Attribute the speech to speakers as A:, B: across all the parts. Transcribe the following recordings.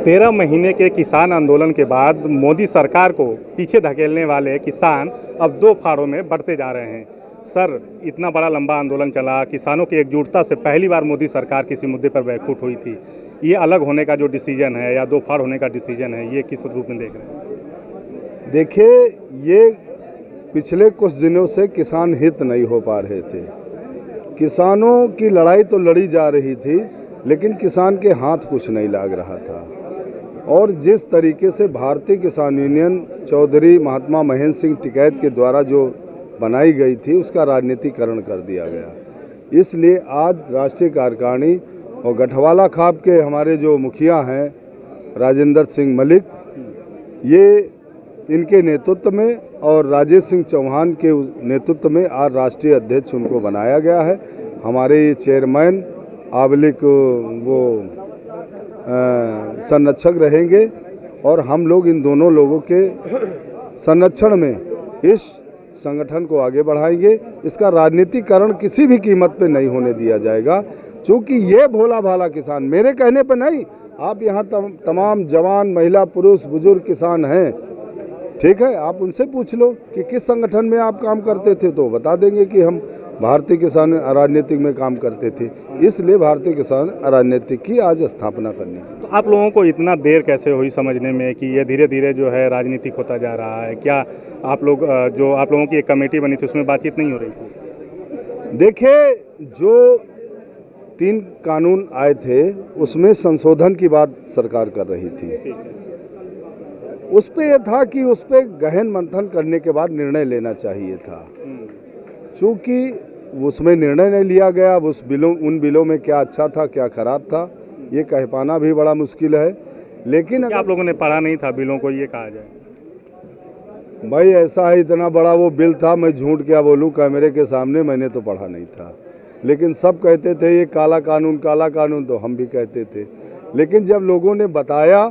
A: 13 महीने के किसान आंदोलन के बाद मोदी सरकार को पीछे धकेलने वाले किसान अब दो फाड़ों में बढ़ते जा रहे हैं। सर, इतना बड़ा लंबा आंदोलन चला, किसानों की एकजुटता से पहली बार मोदी सरकार किसी मुद्दे पर बैकफुट हुई थी। ये अलग होने का जो डिसीजन है या दो फाड़ होने का डिसीजन है, ये किस रूप में देख रहे हैं?
B: देखिए, ये पिछले कुछ दिनों से किसान हित नहीं हो पा रहे थे। किसानों की लड़ाई तो लड़ी जा रही थी, लेकिन किसान के हाथ कुछ नहीं लग रहा था। और जिस तरीके से भारतीय किसान यूनियन चौधरी महात्मा महेंद्र सिंह टिकैत के द्वारा जो बनाई गई थी, उसका राजनीतिकरण कर दिया गया। इसलिए आज राष्ट्रीय कार्यकारिणी और गठवाला खाप के हमारे जो मुखिया हैं राजेंद्र सिंह मलिक, ये इनके नेतृत्व में और राजेश सिंह चौहान के नेतृत्व में आज राष्ट्रीय अध्यक्ष उनको बनाया गया है। हमारे ये चेयरमैन आबलिक वो संरक्षक रहेंगे और हम लोग इन दोनों लोगों के संरक्षण में इस संगठन को आगे बढ़ाएंगे। इसका राजनीतिकरण किसी भी कीमत पे नहीं होने दिया जाएगा, क्योंकि ये भोला भाला किसान मेरे कहने पे नहीं, आप यहाँ तमाम जवान महिला पुरुष बुजुर्ग किसान हैं, ठीक है, आप उनसे पूछ लो कि किस संगठन में आप काम करते थे, तो बता देंगे कि हम भारतीय किसान राजनीतिक में काम करते थे। इसलिए भारतीय किसान राजनीतिक की आज स्थापना करनी।
A: तो आप लोगों को इतना देर कैसे हुई समझने में कि ये धीरे धीरे जो है राजनीतिक होता जा रहा है? क्या आप लोग जो आप लोगों की एक कमेटी बनी थी उसमें बातचीत नहीं हो रही थी?
B: देखिए, जो 3 कानून आए थे उसमें संशोधन की बात सरकार कर रही थी। उस पे यह था कि उस पे गहन मंथन करने के बाद निर्णय लेना चाहिए था। चूँकि उसमें निर्णय नहीं लिया गया, उन बिलों में क्या अच्छा था क्या खराब था, ये कह पाना भी बड़ा मुश्किल है। लेकिन अगर
A: आप लोगों ने पढ़ा नहीं था बिलों को, ये कहा जाए?
B: भाई ऐसा है, इतना बड़ा वो बिल था, मैं झूठ क्या बोलूँ कैमरे के सामने, मैंने तो पढ़ा नहीं था। लेकिन सब कहते थे ये काला कानून, तो हम भी कहते थे। लेकिन जब लोगों ने बताया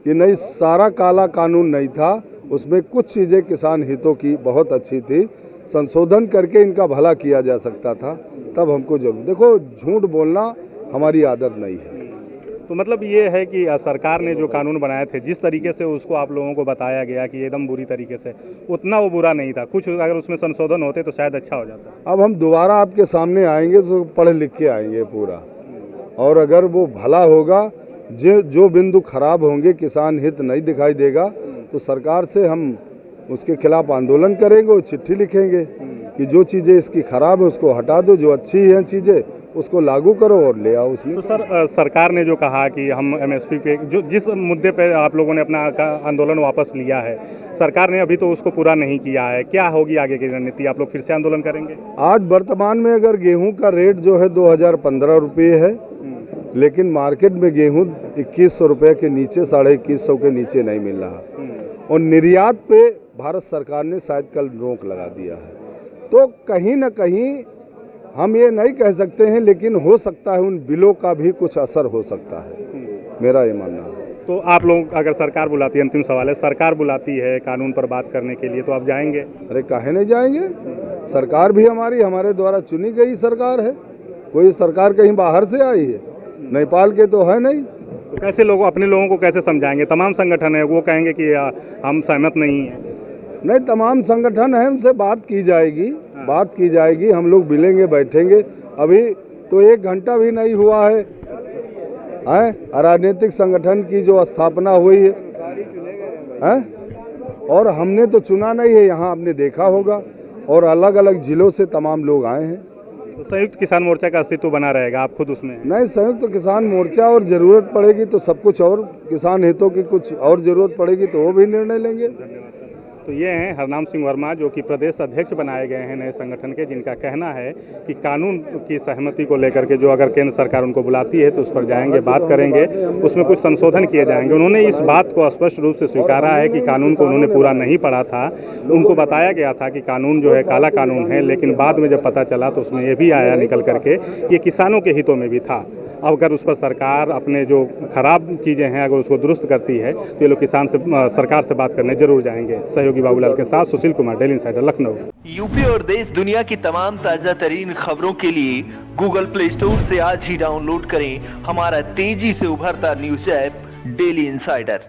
B: कि नहीं, सारा काला कानून नहीं था, उसमें कुछ चीज़ें किसान हितों की बहुत अच्छी थी, संशोधन करके इनका भला किया जा सकता था, तब हमको जरूर। देखो, झूठ बोलना हमारी आदत नहीं है।
A: तो मतलब ये है कि सरकार ने जो कानून बनाए थे, जिस तरीके से उसको आप लोगों को बताया गया कि एकदम बुरी तरीके से, उतना वो बुरा नहीं था। कुछ अगर उसमें संशोधन होते तो शायद अच्छा हो जाता।
B: अब हम दोबारा आपके सामने आएंगे तो पढ़ लिख के आएंगे पूरा, और अगर वो भला होगा, जो बिंदु खराब होंगे, किसान हित नहीं दिखाई देगा, तो सरकार से हम उसके खिलाफ आंदोलन करेंगे और चिट्ठी लिखेंगे कि जो चीज़ें इसकी खराब है उसको हटा दो, जो अच्छी हैं चीज़ें उसको लागू करो और ले आओ उसमें।
A: तो सर, सरकार ने जो कहा कि हम एमएसपी पे जिस मुद्दे पे आप लोगों ने अपना आंदोलन वापस लिया है, सरकार ने अभी तो उसको पूरा नहीं किया है। क्या होगी आगे की रणनीति? आप लोग फिर से आंदोलन करेंगे?
B: आज वर्तमान में अगर गेहूं का रेट जो है 2015 रुपये है, लेकिन मार्केट में गेहूं 2100 रुपये के नीचे, 2150 के नीचे नहीं मिल रहा। और निर्यात पे भारत सरकार ने शायद कल रोक लगा दिया है। तो कहीं ना कहीं हम ये नहीं कह सकते हैं, लेकिन हो सकता है उन बिलों का भी कुछ असर हो सकता है, मेरा ये मानना है।
A: तो आप लोग, अगर सरकार बुलाती है, अंतिम सवाल है, सरकार बुलाती है कानून पर बात करने के लिए, तो आप जाएंगे?
B: अरे काहे नहीं जाएंगे? सरकार भी हमारे द्वारा चुनी गई सरकार है, कोई सरकार कहीं बाहर से आई है, नेपाल के तो है नहीं।
A: तो कैसे लोगों, अपने लोगों को कैसे समझाएंगे? तमाम संगठन है, वो कहेंगे कि हम सहमत नहीं हैं।
B: नहीं, तमाम संगठन है, उनसे बात की जाएगी, हम लोग मिलेंगे, बैठेंगे। अभी तो 1 घंटा भी नहीं हुआ है, राजनीतिक संगठन की जो स्थापना हुई है, और हमने तो चुना नहीं है, यहाँ आपने देखा होगा, और अलग अलग जिलों से तमाम लोग आए हैं।
A: तो संयुक्त किसान मोर्चा का अस्तित्व बना रहेगा, आप खुद उसमें?
B: नहीं, संयुक्त किसान मोर्चा, और ज़रूरत पड़ेगी तो सब कुछ, और किसान हितों की कुछ और ज़रूरत पड़ेगी तो वो भी निर्णय लेंगे।
A: तो ये हैं हरनाम सिंह वर्मा, जो कि प्रदेश अध्यक्ष बनाए गए हैं नए संगठन के, जिनका कहना है कि कानून की सहमति को लेकर के जो अगर केंद्र सरकार उनको बुलाती है तो उस पर जाएंगे, बात करेंगे, उसमें कुछ संशोधन किए जाएंगे। उन्होंने इस बात को स्पष्ट रूप से स्वीकारा है कि कानून को उन्होंने पूरा नहीं पढ़ा था। उनको बताया गया था कि कानून जो है काला कानून है, लेकिन बाद में जब पता चला तो उसमें ये भी आया निकल करके कि ये किसानों के हितों में भी था। अब अगर उस पर सरकार अपने जो खराब चीज़ें हैं अगर उसको दुरुस्त करती है तो ये लोग सरकार से बात करने जरूर जाएंगे। सहयोगी बाबूलाल के साथ Sushil Kumar, daily insider, Lucknow.
C: UP और देश दुनिया की तमाम ताजा तरीन खबरों के लिए गूगल प्ले स्टोर से आज ही डाउनलोड करें हमारा तेजी से उभरता न्यूज ऐप डेली इंसाइडर।